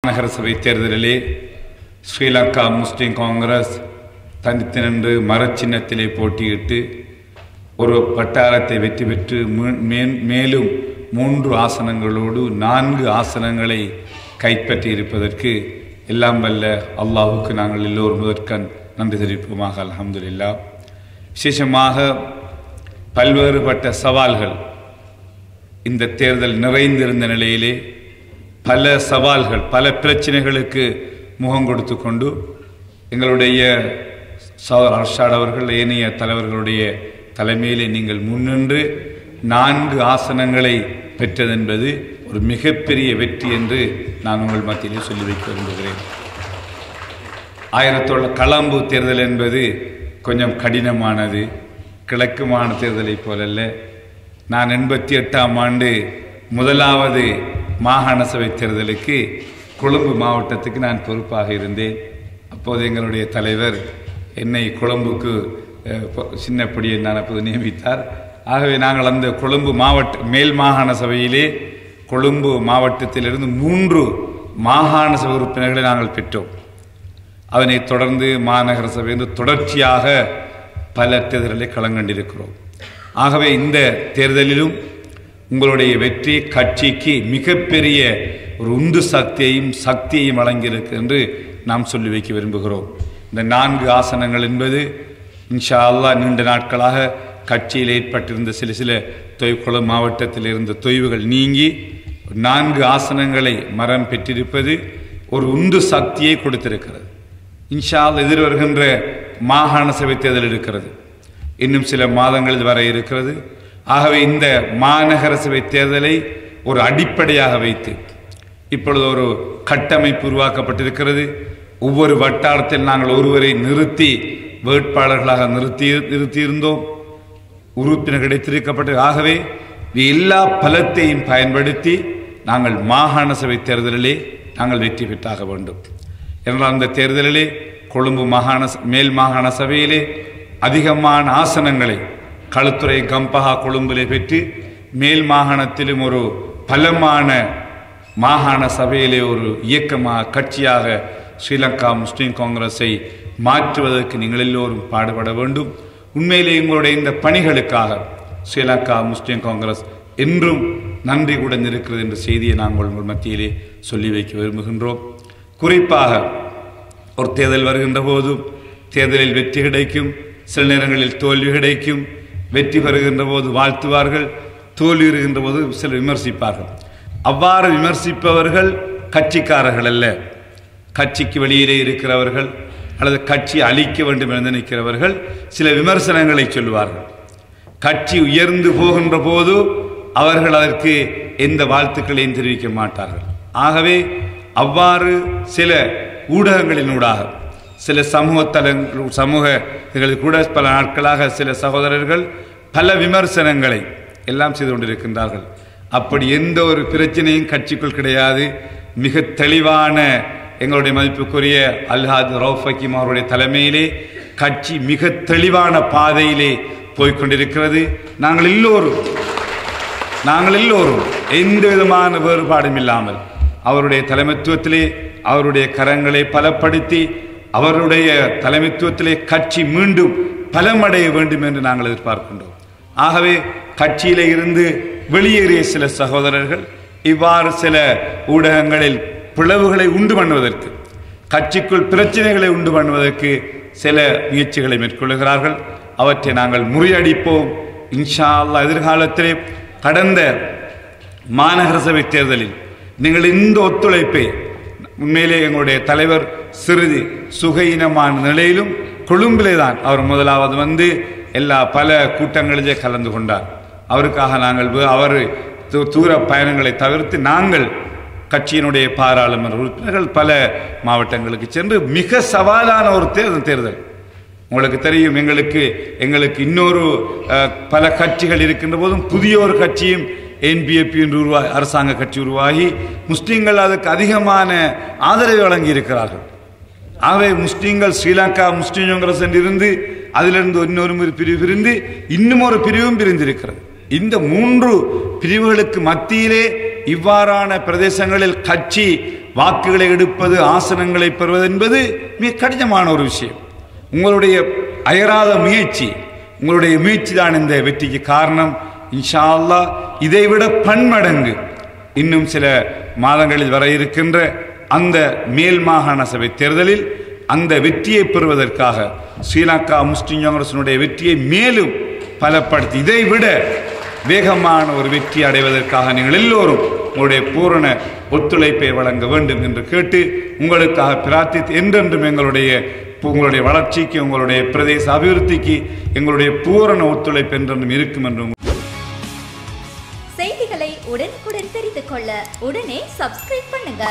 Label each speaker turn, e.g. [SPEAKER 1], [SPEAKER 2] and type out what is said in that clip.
[SPEAKER 1] நகரசபை தேர்தலிலே ஸ்ரீலங்கா முஸ்லிம் காங்கிரஸ் தனித்து நின்று மரச்சின்னத்திலே போட்டியிட்டு ஒரு வட்டாரத்தை வெற்றி பெற்று மேலும் 3 ஆசனங்களோடு 4 ஆசனங்களை கைப்பற்றி இருப்பதற்கு எல்லாம் வல்ல அல்லாஹுக்கு நாங்கள் எல்லோரும் முதற்கண் நன்றி தெரிவிப்போமாக. அல்ஹம்துலில்லாஹ். விசேஷமாக பல்வேறுபட்ட சவால்கள் இந்த தேர்தல் நிறைந்திருந்த நிலையிலே பல சவால்கள் பல பிரச்சனைகளுக்கு முகம் கொடுத்து கொண்டு எங்களுடைய அர்ஷாட் அவர்கள் ஏனைய தலைவர்களுடைய தலைமையிலே நீங்கள் முன்னின்று 4 ஆசனங்களை பெற்றதென்பது ஒரு மிகப்பெரிய வெற்றி என்று நான் உங்கள் மத்தியிலே சொல்லி வைக்க விரும்புகிறேன். களம்பு தேர்தல் என்பது கொஞ்சம் கடினமானது, கிழக்குமான தேர்தலை போலல்ல. நான் 88ஆம் ஆண்டு முதலாவது மாகாண சபை தேர்தலுக்கு கொழும்பு மாவட்டத்துக்கு நான் பொறுப்பாக இருந்தேன். அப்போது எங்களுடைய தலைவர் என்னை கொழும்புக்கு சின்னப்படியை நான் அப்போது நியமித்தார். ஆகவே நாங்கள் அந்த கொழும்பு மேல் மாகாண சபையிலே கொழும்பு மாவட்டத்திலிருந்து 3 மாகாண சபை உறுப்பினர்களை நாங்கள் பெற்றோம். அதனைத் தொடர்ந்து மாநகர சபை தொடர்ச்சியாக பல தேர்தல்களை களங்கண்டிருக்கிறோம். ஆகவே இந்த தேர்தலிலும் உங்களுடைய வெற்றி கட்சிக்கு மிகப்பெரிய ஒரு உந்து சக்தியையும் வழங்கியிருக்கு என்று நாம் சொல்லி வைக்க விரும்புகிறோம். இந்த 4 ஆசனங்கள் என்பது இன்ஷா அல்லாஹ் நீண்ட நாட்களாக கட்சியில் ஏற்பட்டிருந்த சில கொழும்பு மாவட்டத்தில் இருந்த தொய்வுகள் நீங்கி 4 ஆசனங்களை மரம் பெற்றிருப்பது ஒரு உந்து சக்தியை கொடுத்திருக்கிறது. இன்ஷா அல்லாஹ் எதிர்வருகின்ற மாகாண சபை தேர்தல் இருக்கிறது, இன்னும் சில மாதங்களில் வர இருக்கிறது. ஆகவே இந்த மாநகர சபை தேர்தலை ஒரு அடிப்படையாக வைத்து இப்பொழுது ஒரு கட்டமைப்பு உருவாக்கப்பட்டிருக்கிறது. ஒவ்வொரு வட்டாரத்தில் நாங்கள் ஒருவரை நிறுத்தி வேட்பாளர்களாக நிறுத்தியிருந்தோம், உறுப்பினர் கிடைத்திருக்கப்பட்டது. ஆகவே எல்லா பலத்தையும் பயன்படுத்தி நாங்கள் மாகாண சபை தேர்தலிலே நாங்கள் வெற்றி பெற்றாக வேண்டும். என்றால் அந்த தேர்தலிலே கொழும்பு மேல் மாகாண சபையிலே அதிகமான ஆசனங்களை களுத்துறை கம்பஹா கொழும்பிலே பெற்று மேல் மாகாணத்திலும் ஒரு பலமான மாகாண சபையிலே ஒரு இயக்கமாக கட்சியாக ஸ்ரீலங்கா முஸ்லிம் காங்கிரஸை மாற்றுவதற்கு நீங்கள் எல்லோரும் பாடுபட வேண்டும். உண்மையிலே உங்களுடைய இந்த பணிகளுக்காக ஸ்ரீலங்கா முஸ்லிம் காங்கிரஸ் என்றும் நன்றி கூடந்திருக்கிறது என்ற செய்தியை நாங்கள் உங்கள் மத்தியிலே சொல்லி வைக்க விரும்புகின்றோம். குறிப்பாக ஒரு தேர்தல் வருகின்ற போதும் தேர்தலில் வெற்றி கிடைக்கும், சில நேரங்களில் தோல்வி கிடைக்கும். வெற்றி பெறுகின்ற போது வாழ்த்துவார்கள், தோல்வி இருக்கின்ற போது சிலர் விமர்சிப்பார்கள். அவ்வாறு விமர்சிப்பவர்கள் கட்சிக்காரர்கள் அல்ல, கட்சிக்கு வெளியிலே இருக்கிறவர்கள் அல்லது கட்சி அழிக்க வேண்டும் என்று நினைக்கிறவர்கள் சில விமர்சனங்களை சொல்லுவார்கள். கட்சி உயர்ந்து போகின்ற போது அவர்கள் அதற்கு எந்த வாழ்த்துக்களையும் தெரிவிக்க மாட்டார்கள். ஆகவே அவ்வாறு சில ஊடகங்களினூடாக சில சமூகங்கள் கூட பல நாட்களாக சில சகோதரர்கள் பல விமர்சனங்களை எல்லாம் செய்து கொண்டிருக்கின்றார்கள். அப்படி எந்த ஒரு பிரச்சனையும் கட்சிக்குள் கிடையாது. மிக தெளிவான எங்களுடைய மதிப்புக்குரிய அல்ஹாஜ் ரவுஃப் ஹக்கீம் அவருடைய தலைமையிலே கட்சி மிக தெளிவான பாதையிலே போய்கொண்டிருக்கிறது. நாங்கள் எல்லோரும் எந்த விதமான வேறுபாடும் இல்லாமல் அவருடைய தலைமைத்துவத்திலே அவருடைய கரங்களை பலப்படுத்தி அவருடைய தலைமைத்துவத்திலே கட்சி மீண்டும் பலமடைய வேண்டும் என்று நாங்கள் எதிர்பார்க்கின்றோம். ஆகவே கட்சியிலே இருந்து வெளியேறிய சில சகோதரர்கள் இவ்வாறு சில ஊடகங்களில் பிளவுகளை உண்டு பண்ணுவதற்கு, கட்சிக்குள் பிரச்சனைகளை உண்டு பண்ணுவதற்கு சில முயற்சிகளை மேற்கொள்கிறார்கள். அவற்றை நாங்கள் முறியடிப்போம். இன்ஷா அல்லாஹ் எதிர்காலத்திலே கடந்த மாநகர சபை தேர்தலில் நீங்கள் இந்த ஒத்துழைப்பை உண்மையிலே எங்களுடைய தலைவர் சிறிது சுகையினமான நிலையிலும் கொழும்பிலே தான் அவர் முதலாவது வந்து பல கூட்டங்களிலே கலந்து கொண்டார். அவருக்காக நாங்கள் அவர் தூர பயணங்களை தவிர்த்து நாங்கள் கட்சியினுடைய பாராளுமன்ற உறுப்பினர்கள் பல மாவட்டங்களுக்கு சென்று மிக சவாலான ஒரு தேர்தல். உங்களுக்கு தெரியும், எங்களுக்கு இன்னொரு பல கட்சிகள் இருக்கின்ற போதும் புதிய ஒரு கட்சியும் NPP என்று அரசாங்க கட்சி உருவாகி முஸ்லீம்கள் அதுக்கு அதிகமான ஆதரவை வழங்கி இருக்கிறார்கள். ஆகவே முஸ்லீம்கள் ஸ்ரீலங்கா முஸ்லீம் காங்கிரஸ் என்றிருந்து அதிலிருந்து இன்னொரு பிரிவு பிரிந்து இன்னும் ஒரு பிரிவும் பிரிந்திருக்கிறது. இந்த 3 பிரிவுகளுக்கு மத்தியிலே இவ்வாறான பிரதேசங்களில் கட்சி வாக்குகளை எடுப்பது, ஆசனங்களை பெறுவது என்பது மிக கடினமான ஒரு விஷயம். உங்களுடைய அயராத முயற்சி, உங்களுடைய முயற்சி தான் இந்த வெற்றிக்கு காரணம். இன்ஷா அல்லாஹ் இதைவிட பன்மடங்கு இன்னும் சில மாதங்களில் வர இருக்கின்ற அந்த மேல் மாகாண சபை தேர்தலில் அந்த வெற்றியை பெறுவதற்காக ஸ்ரீலங்கா முஸ்லிம் காங்கிரசினுடைய வெற்றியை மேலும் பலப்படுத்தி இதைவிட வேகமான ஒரு வெற்றி அடைவதற்காக நீங்கள் எல்லோரும் உங்களுடைய பூரண ஒத்துழைப்பை வழங்க வேண்டும் என்று கேட்டு உங்களுக்காக பிரார்த்தித்து என்றென்றும் உங்களுடைய வளர்ச்சிக்கு, உங்களுடைய பிரதேச அபிவிருத்திக்கு எங்களுடைய பூரண ஒத்துழைப்பு என்றென்றும் இருக்கும் என்றும்.
[SPEAKER 2] செய்திகளை உடனுக்குடன் தெரிந்து கொள்ள உடனே சப்ஸ்கிரைப் பண்ணுங்க.